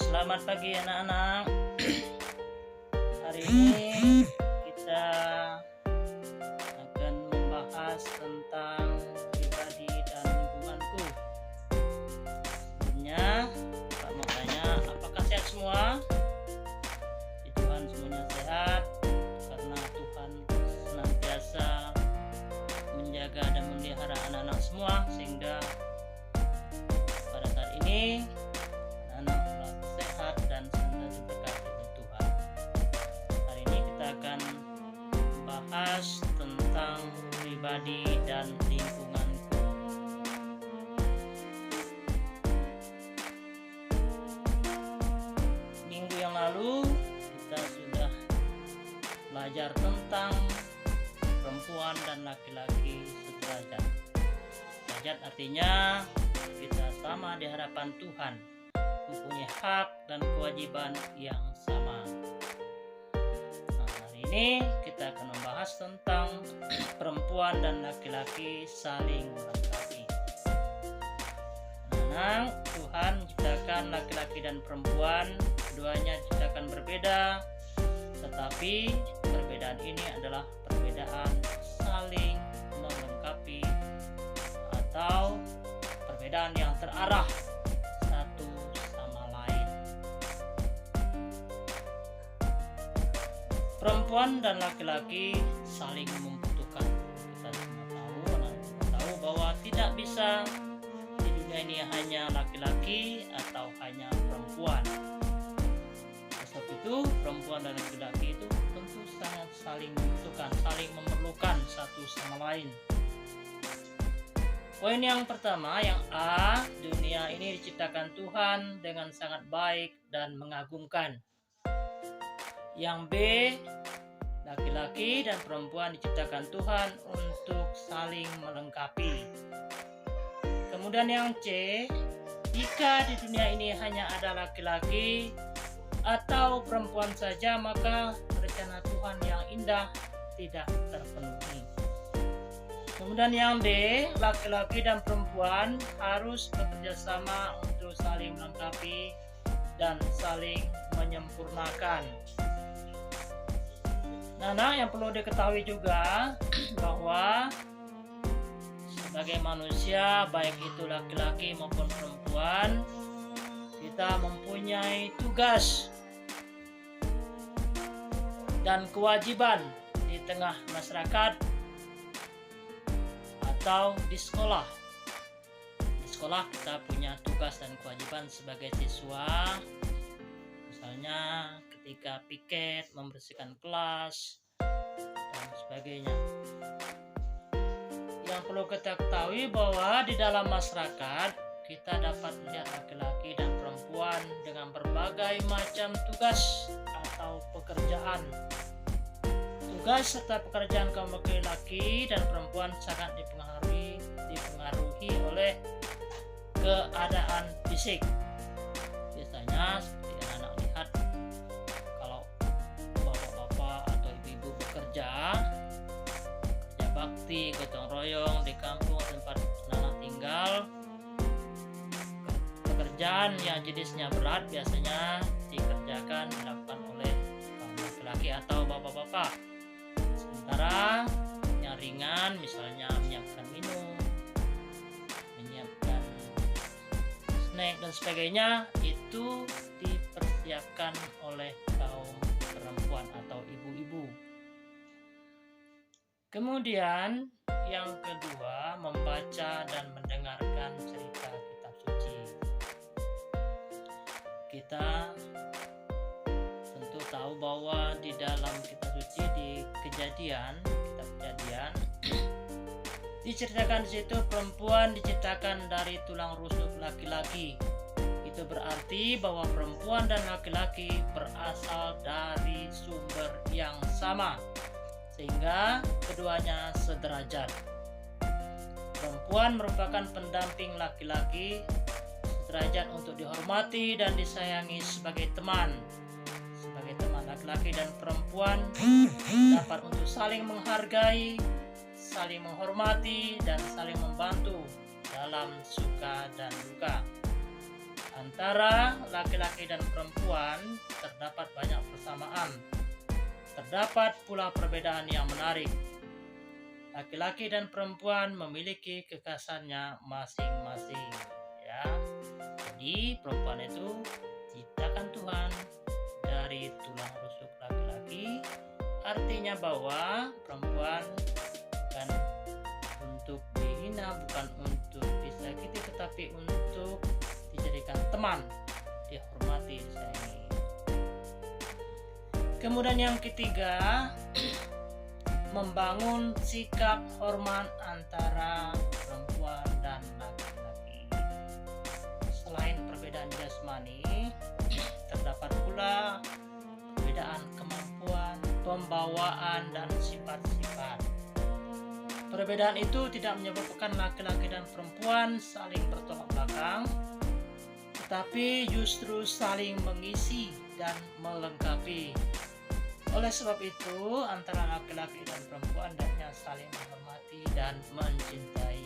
Selamat pagi anak-anak. Hari ini kita akan membahas tentang pribadi dan lingkunganku. Sebelumnya Pak mau tanya, apakah sehat semua? Di Tuhan semuanya sehat, karena Tuhan senantiasa menjaga dan memelihara anak-anak semua, sehingga pada saat ini anak-anak sehat dan senantiasa diberkati oleh Tuhan. Hari ini kita akan membahas tentang pribadi dan lingkungan. Minggu yang lalu kita sudah belajar tentang perempuan dan laki-laki sederajat. Sederajat artinya kita sama di hadapan Tuhan, mempunyai hak dan kewajiban yang sama. Nah, hari ini kita akan membahas tentang perempuan dan laki-laki saling melengkapi. Nah, Tuhan menciptakan laki-laki dan perempuan, keduanya diciptakan berbeda, tetapi perbedaan ini adalah perbedaan saling melengkapi atau perbedaan yang terarah satu sama lain. Perempuan dan laki-laki saling membutuhkan. Kita semua tahu bahwa tidak bisa di dunia ini hanya laki-laki atau hanya perempuan. Sebab itu perempuan dan laki-laki itu tentu sangat saling membutuhkan, saling memerlukan satu sama lain. Poin yang pertama, yang A, dunia ini diciptakan Tuhan dengan sangat baik dan mengagumkan. Yang B, laki-laki dan perempuan diciptakan Tuhan untuk saling melengkapi. Kemudian yang C, jika di dunia ini hanya ada laki-laki atau perempuan saja, maka rencana Tuhan yang indah tidak terpenuhi. Kemudian yang D, laki-laki dan perempuan harus bekerja sama untuk saling melengkapi dan saling menyempurnakan. Nah, yang perlu diketahui juga bahwa sebagai manusia, baik itu laki-laki maupun perempuan, kita mempunyai tugas dan kewajiban di tengah masyarakat atau di sekolah. Di sekolah kita punya tugas dan kewajiban sebagai siswa, misalnya ketika piket, membersihkan kelas, dan sebagainya. Yang perlu kita ketahui bahwa di dalam masyarakat kita dapat melihat laki-laki dan perempuan dengan berbagai macam tugas atau pekerjaan. Tugas serta pekerjaan kaum laki-laki dan perempuan sangat dipengaruhi oleh keadaan fisik. Biasanya seperti anak-anak lihat, kalau bapak-bapak atau ibu-ibu bekerja bakti, gotong royong di kampung tempat anak tinggal, pekerjaan yang jenisnya berat biasanya dilakukan oleh kaum laki-laki atau bapak-bapak. Sementara yang ringan, misalnya menyiapkan minum, menyiapkan snack dan sebagainya, itu dipersiapkan oleh kaum perempuan atau ibu-ibu. Kemudian yang kedua, membaca dan mendengarkan cerita kitab suci. Kita tentu tahu bahwa di dalam kitab suci, di kitab Kejadian diceritakan di situ perempuan diciptakan dari tulang rusuk laki-laki. Itu berarti bahwa perempuan dan laki-laki berasal dari sumber yang sama, sehingga keduanya sederajat. Perempuan merupakan pendamping laki-laki, sederajat untuk dihormati dan disayangi sebagai teman. Sebagai teman, laki-laki dan perempuan dapat untuk saling menghargai, saling menghormati, dan saling membantu dalam suka dan duka. Antara laki-laki dan perempuan terdapat banyak persamaan. Terdapat pula perbedaan yang menarik. Laki-laki dan perempuan memiliki kekhasannya masing-masing. Ya, jadi perempuan itu ciptakan Tuhan dari tulang rusuk laki-laki. Artinya bahwa perempuan bukan untuk dihina, bukan untuk disakiti, tetapi untuk dijadikan teman, dihormati, disayangi. Kemudian yang ketiga, membangun sikap hormat antara perempuan dan laki-laki. Selain perbedaan jasmani, terdapat pula perbedaan kemampuan, pembawaan, dan sifat-sifat. Perbedaan itu tidak menyebabkan laki-laki dan perempuan saling bertolak belakang, tetapi justru saling mengisi dan melengkapi. Oleh sebab itu, antara laki-laki dan perempuan hendaknya saling menghormati dan mencintai.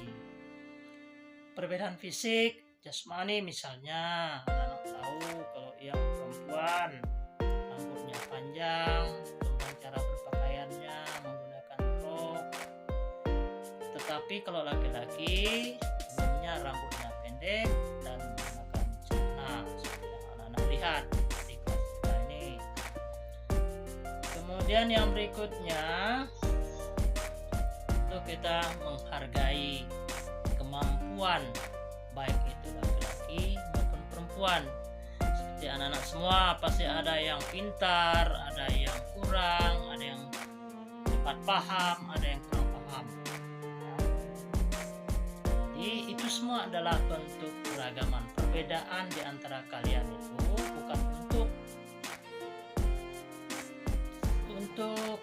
Perbedaan fisik, jasmani misalnya, anak tahu kalau yang perempuan rambutnya panjang, kemudian cara berpakaiannya menggunakan rok. Tetapi kalau laki-laki, umumnya rambutnya pendek dan menggunakan celana, seperti yang anak-anak lihat di kelas kita ini. Kemudian yang berikutnya, itu kita menghargai kemampuan baik itu laki-laki maupun perempuan. Seperti anak-anak semua pasti ada yang pintar, ada yang kurang, ada yang cepat paham, ada yang kurang paham. Jadi itu semua adalah bentuk keragaman. Perbedaan di antara kalian itu bukan untuk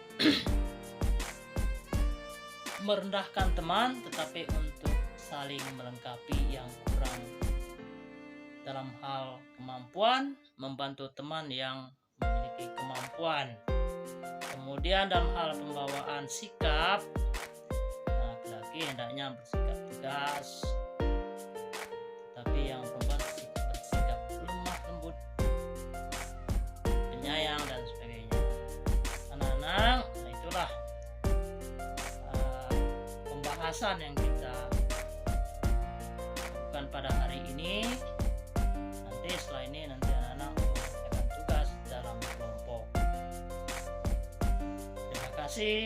merendahkan teman, tetapi untuk saling melengkapi yang kurang dalam hal kemampuan, membantu teman yang memiliki kemampuan. Kemudian dalam hal pembawaan sikap, laki-laki hendaknya bersikap tegas, tetapi yang perempuan bersikap lemah lembut, penyayang, dan sebagainya. Anak-anak, itulah pembahasan yang kita lakukan pada hari ini. Nanti setelah ini anak-anak mengerjakan tugas dalam kelompok. Terima kasih.